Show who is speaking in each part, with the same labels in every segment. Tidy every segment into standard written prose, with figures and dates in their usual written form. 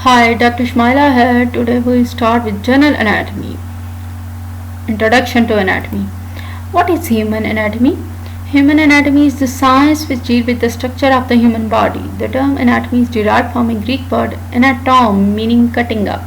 Speaker 1: Hi, Dr. Shmaila here. Today we start with general anatomy. Introduction to anatomy. What is human anatomy? Human anatomy is the science which deals with the structure of the human body. The term anatomy is derived from a Greek word anatom, meaning cutting up.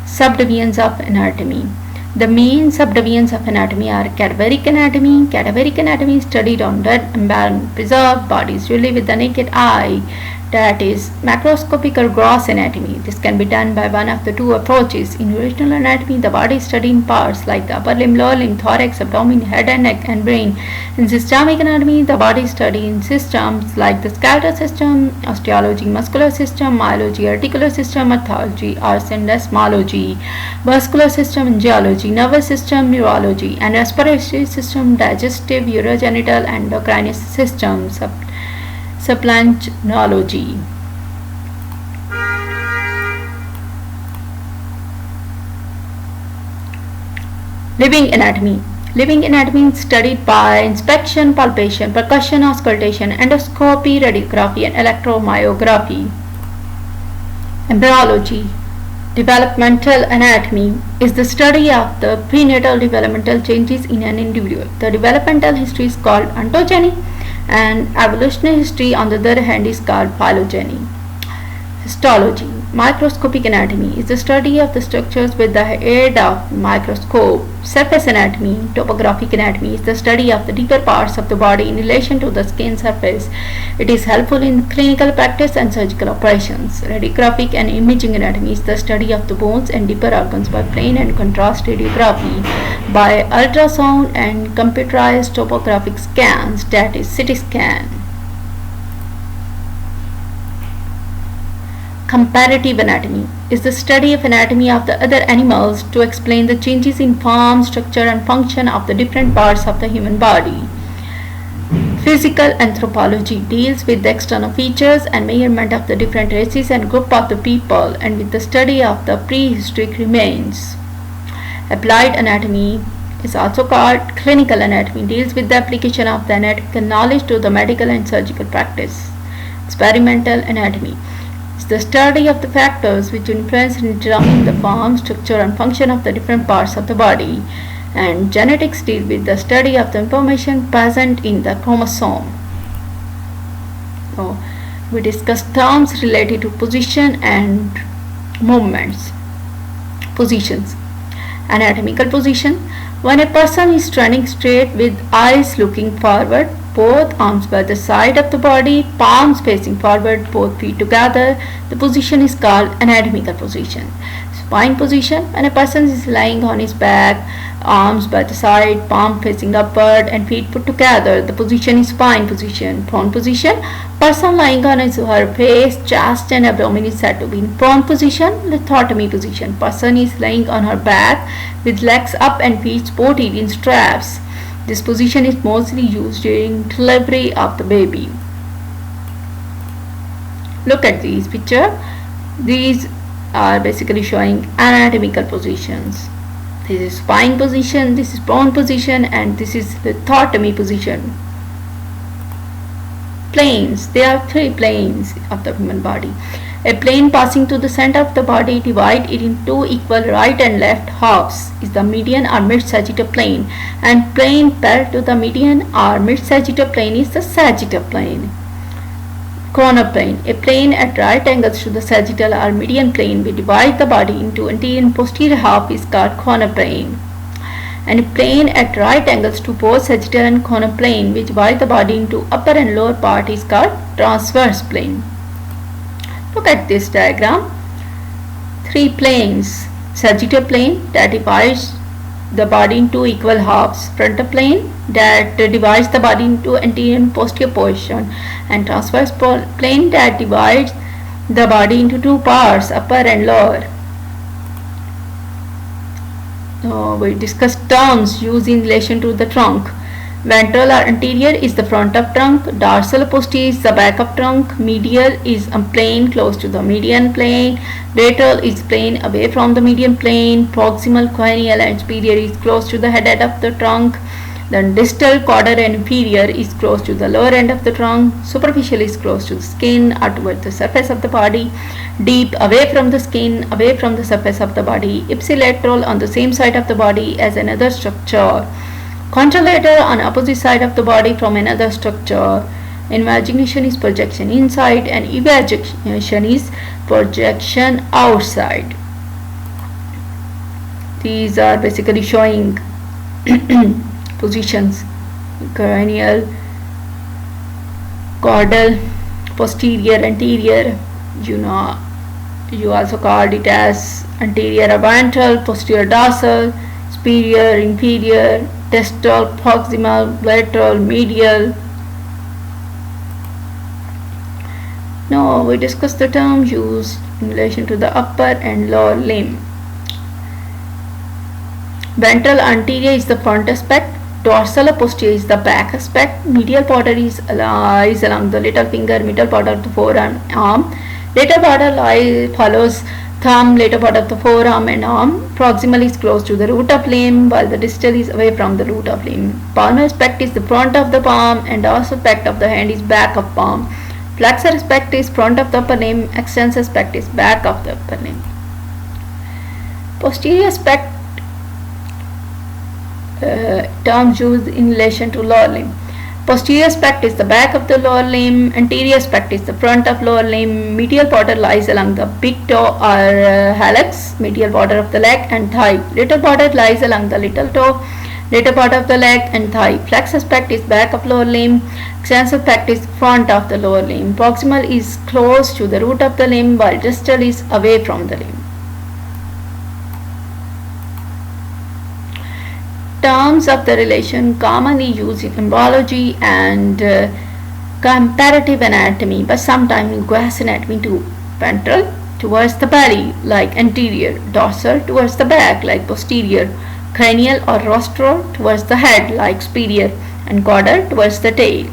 Speaker 1: Subdivisions of anatomy. The main subdivisions of anatomy are cadaveric anatomy. Cadaveric anatomy is studied on dead, embalmed, preserved bodies, usually with the naked eye. That is macroscopic or gross anatomy. This can be done by one of the two approaches. In original anatomy, the body is studied in parts like the upper limb, lower limb, thorax, abdomen, head and neck, and brain. In systemic anatomy, the body is studied in systems like the skeletal system, osteology, muscular system, myology, articular system, pathology, syndesmology, vascular system, angiology, nervous system, neurology, and respiratory system, digestive, urogenital, endocrine systems, supplenology. Living anatomy. Living anatomy is studied by inspection, palpation, percussion, auscultation, endoscopy, radiography, and electromyography. Embryology. Developmental anatomy is the study of the prenatal developmental changes in an individual. The developmental history is called ontogeny, and evolutionary history on the other hand is called phylogeny. Histology. Microscopic anatomy is the study of the structures with the aid of microscope. Surface anatomy. Topographic anatomy is the study of the deeper parts of the body in relation to the skin surface. It is helpful in clinical practice and surgical operations. Radiographic and imaging anatomy is the study of the bones and deeper organs by plain and contrast radiography, by ultrasound and computerized topographic scans, that is CT scan. Comparative anatomy is the study of anatomy of the other animals to explain the changes in form, structure, and function of the different parts of the human body. Physical anthropology deals with the external features and measurement of the different races and group of the people, and with the study of the prehistoric remains. Applied anatomy is also called clinical anatomy, deals with the application of the anatomical knowledge to the medical and surgical practice. Experimental anatomy is the study of the factors which influence and determine the form, structure, and function of the different parts of the body. And genetics deal with the study of the information present in the chromosome. So, we discuss terms related to position and movements. Positions. Anatomical position. When a person is standing straight with eyes looking forward, both arms by the side of the body, palms facing forward, both feet together, the position is called anatomical position. Spine position. When a person is lying on his back, arms by the side, palm facing upward, and feet put together, the position is spine position. Prone position. Person lying on his or her face, chest, and abdomen is said to be in prone position. Lithotomy position. Person is lying on her back with legs up and feet supported in straps. This position is mostly used during delivery of the baby. Look at these pictures. These are basically showing anatomical positions. This is spine position, this is prone position, and this is lithotomy position. Planes. There are three planes of the human body. A plane passing through the center of the body divides it into two equal right and left halves is the median or mid-sagittal plane, and plane parallel to the median or mid-sagittal plane is the sagittal plane. Coronal plane. A plane at right angles to the sagittal or median plane which divides the body into anterior and posterior half is called coronal plane. And a plane at right angles to both sagittal and coronal plane which divides the body into upper and lower part is called transverse plane. Look at this diagram. Three planes. Sagittal plane that divides the body into equal halves. Frontal plane that divides the body into anterior and posterior portion. And transverse plane that divides the body into two parts, upper and lower. We discuss terms used in relation to the trunk. Ventral or anterior is the front of trunk, dorsal posterior is the back of trunk, medial is a plane close to the median plane, lateral is plane away from the median plane, proximal, cranial, and superior is close to the head of the trunk, Then distal, caudal and inferior is close to the lower end of the trunk. Superficial is close to the skin or towards the surface of the body. Deep, away from the skin, away from the surface of the body. Ipsilateral, on the same side of the body as another structure. Contralateral, on opposite side of the body from another structure. Invagination is projection inside and evagination is projection outside. These are basically showing positions: cranial, caudal, posterior, anterior. You also called it as anterior ventral, posterior dorsal, superior, inferior, distal, proximal, lateral, medial. Now we discuss the terms used in relation to the upper and lower limb. Ventral anterior is the front aspect, dorsal or posterior is the back aspect, medial border is lies along the little finger, middle border of the forearm, arm, lateral border follows thumb, lateral border of the forearm and arm, proximal is close to the root of limb while the distal is away from the root of limb. Palmar aspect is the front of the palm and dorsal aspect of the hand is back of palm. Flexor aspect is front of the upper limb, extensor aspect is back of the upper limb. Posterior aspect terms used in relation to lower limb. Posterior aspect is the back of the lower limb, anterior aspect is the front of lower limb, medial border lies along the big toe or hallux, medial border of the leg and thigh, lateral border lies along the little toe, lateral border of the leg and thigh. Flexor aspect is back of lower limb, extensor aspect is front of the lower limb, proximal is close to the root of the limb while distal is away from the limb. Terms of the relation commonly used in embryology and comparative anatomy, but sometimes in gross anatomy too. Ventral, towards the belly like anterior, dorsal towards the back like posterior, cranial or rostral towards the head like superior, and caudal towards the tail.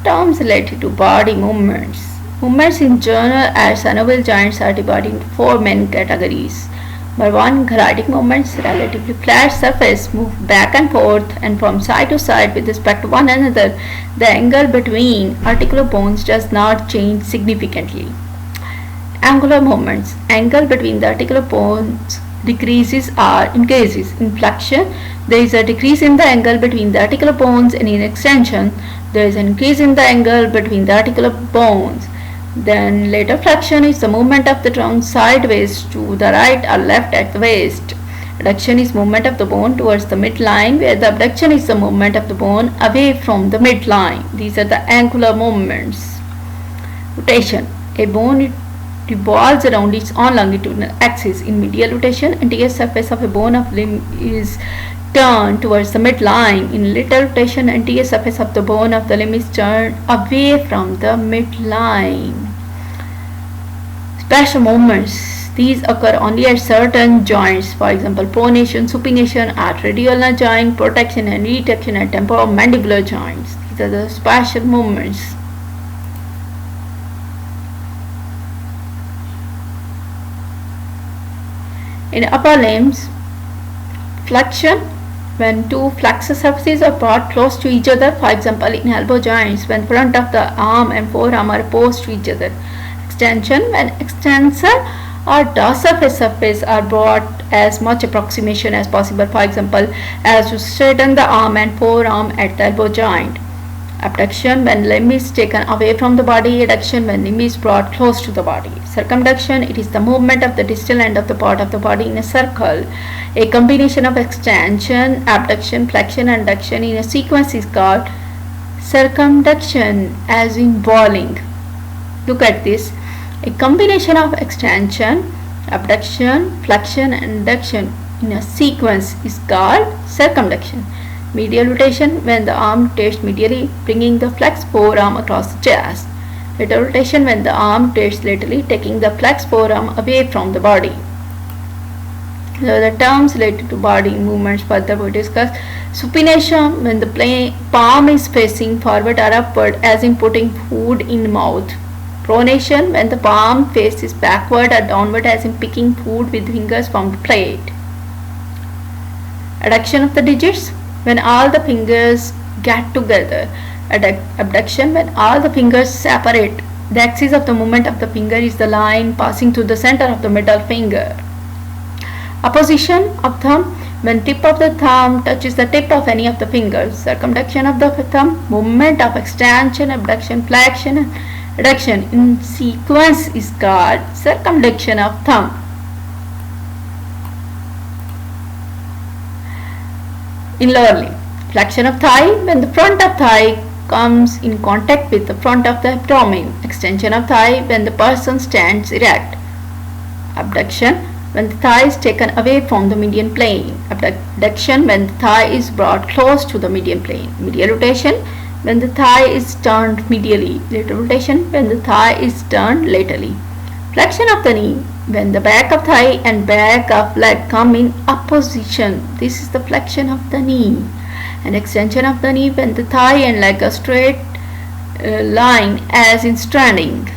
Speaker 1: Terms related to body movements. Movements in general as synovial joints are divided into four main categories. Number 1. Gyrating movements, relatively flat surface, move back and forth and from side to side with respect to one another. The angle between articular bones does not change significantly. Angular movements, angle between the articular bones decreases or increases. In flexion, there is a decrease in the angle between the articular bones, and in extension, there is an increase in the angle between the articular bones. Then lateral flexion is the movement of the trunk sideways to the right or left at the waist. Adduction is movement of the bone towards the midline, where the abduction is the movement of the bone away from the midline. These are the angular movements. Rotation, a bone revolves around its own longitudinal axis. In medial rotation, anterior surface of a bone of limb is turned towards the midline. In lateral rotation, anterior surface of the bone of the limb is turned away from the midline. Special movements. These occur only at certain joints, for example, pronation, supination at radial joint, protection and retraction at temporomandibular joints. These are the special movements. In upper limbs, flexion, when two flexor surfaces are brought close to each other, for example in elbow joints, when front of the arm and forearm are opposed to each other. Extension, when extensor or dorsal surface are brought as much approximation as possible, for example as to straighten the arm and forearm at the elbow joint. Abduction, when limb is taken away from the body. Adduction, when limb is brought close to the body. Circumduction, it is the movement of the distal end of the part of the body in a circle. A combination of extension, abduction, flexion and adduction in a sequence is called circumduction, as in bowling. Look at this. A combination of extension, abduction, flexion and adduction in a sequence is called circumduction. Medial rotation, when the arm rotates medially, bringing the flexed forearm across the chest. Lateral rotation, when the arm rotates laterally, taking the flexed forearm away from the body. The terms related to body movements further we discuss. Supination, when the palm is facing forward or upward, as in putting food in mouth. Pronation, when the palm faces backward or downward, as in picking food with fingers from the plate. Adduction of the digits when all the fingers get together. Abduction when all the fingers separate. The axis of the movement of the finger is the line passing through the center of the middle finger. Opposition of thumb when tip of the thumb touches the tip of any of the fingers. Circumduction of the thumb, movement of extension, abduction, flexion, and adduction in sequence is called circumduction of thumb. In lower limb, flexion of thigh when the front of thigh comes in contact with the front of the abdomen. Extension of thigh when the person stands erect. Abduction when the thigh is taken away from the median plane. Abduction when the thigh is brought close to the median plane. Medial rotation when the thigh is turned medially. Lateral rotation when the thigh is turned laterally. Flexion of the knee when the back of thigh and back of leg come in opposition. This is the flexion of the knee. And extension of the knee when the thigh and leg are straight line as in standing.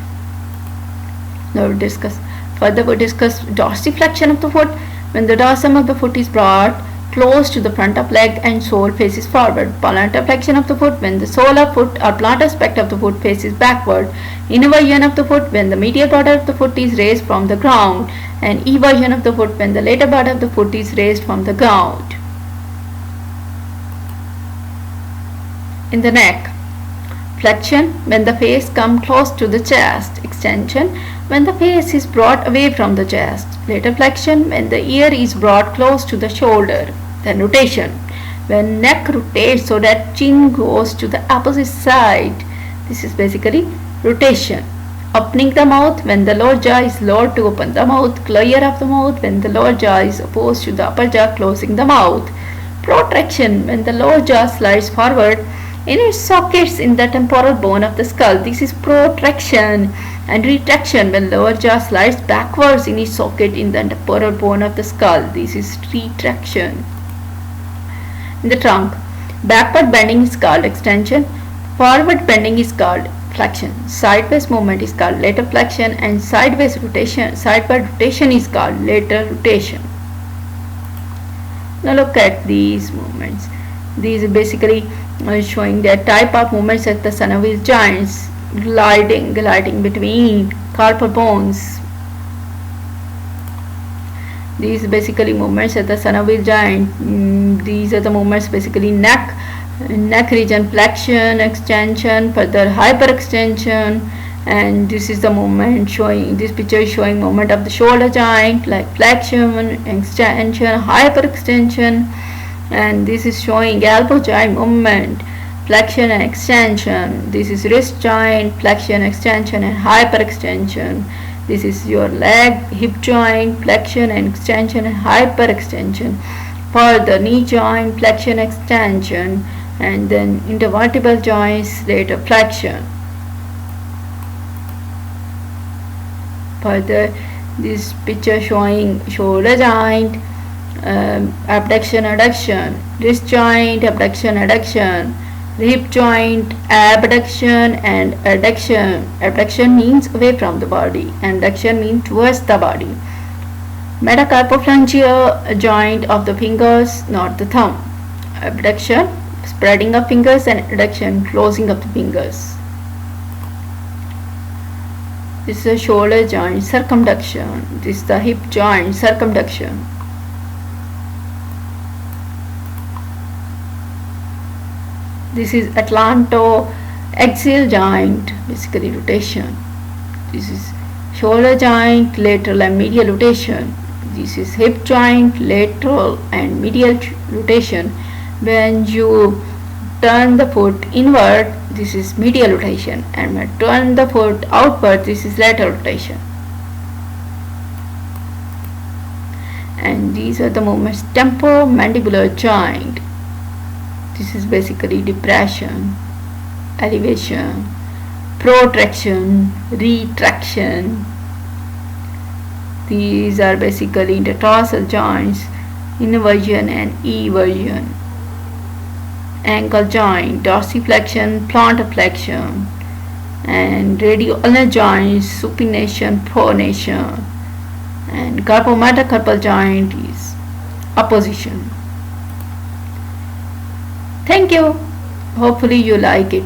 Speaker 1: Now we discuss dorsiflexion of the foot when the dorsum of the foot is brought close to the front of leg and sole faces forward. Plantar flexion of the foot when the sole of foot or plantar aspect of the foot faces backward. Inversion of the foot when the medial border of the foot is raised from the ground, and eversion of the foot when the lateral border of the foot is raised from the ground. In the neck, flexion when the face comes close to the chest. Extension when the face is brought away from the chest. Lateral flexion when the ear is brought close to the shoulder. Then rotation when neck rotates so that chin goes to the opposite side. This is basically rotation. Opening the mouth when the lower jaw is lowered to open the mouth. Clear of the mouth when the lower jaw is opposed to the upper jaw, closing the mouth. Protraction when the lower jaw slides forward in its sockets in the temporal bone of the skull. This is protraction. And retraction when lower jaw slides backwards in its socket in the temporal bone of the skull. This is retraction. In the trunk, backward bending is called extension, forward bending is called flexion, sideways movement is called lateral flexion, and sideward rotation is called lateral rotation. Now look at these movements. These are basically showing the type of movements at the synovial joints. Gliding between carpal bones. These basically movements at the synovial joint. These are the movements basically neck region, flexion, extension, further hyperextension, and this is the movement showing. This picture is showing movement of the shoulder joint like flexion, extension, hyperextension, and this is showing elbow joint movement. Flexion and extension. This is wrist joint, flexion, extension, and hyperextension. This is your leg, hip joint, flexion and extension and hyperextension. For the knee joint, flexion, extension, and then intervertebral joints, later flexion. Further, this picture showing shoulder joint, abduction, adduction, wrist joint, abduction, adduction. Hip joint, abduction and adduction. Abduction means away from the body, and adduction means towards the body. Metacarpophalangeal joint of the fingers, not the thumb. Abduction, spreading of fingers, and adduction, closing of the fingers. This is the shoulder joint, circumduction. This is the hip joint, circumduction. This is atlantoaxial joint, basically rotation. This is shoulder joint, lateral and medial rotation. This is hip joint, lateral and medial rotation. When you turn the foot inward, this is medial rotation, and when turn the foot outward, this is lateral rotation. And these are the movements. Temporomandibular joint. This is basically depression, elevation, protraction, retraction. These are basically intertarsal joints, inversion and eversion. Ankle joint, dorsiflexion, plantar flexion, and radial joints, supination, pronation, and carpometacarpal joint is opposition. Thank you. Hopefully you like it.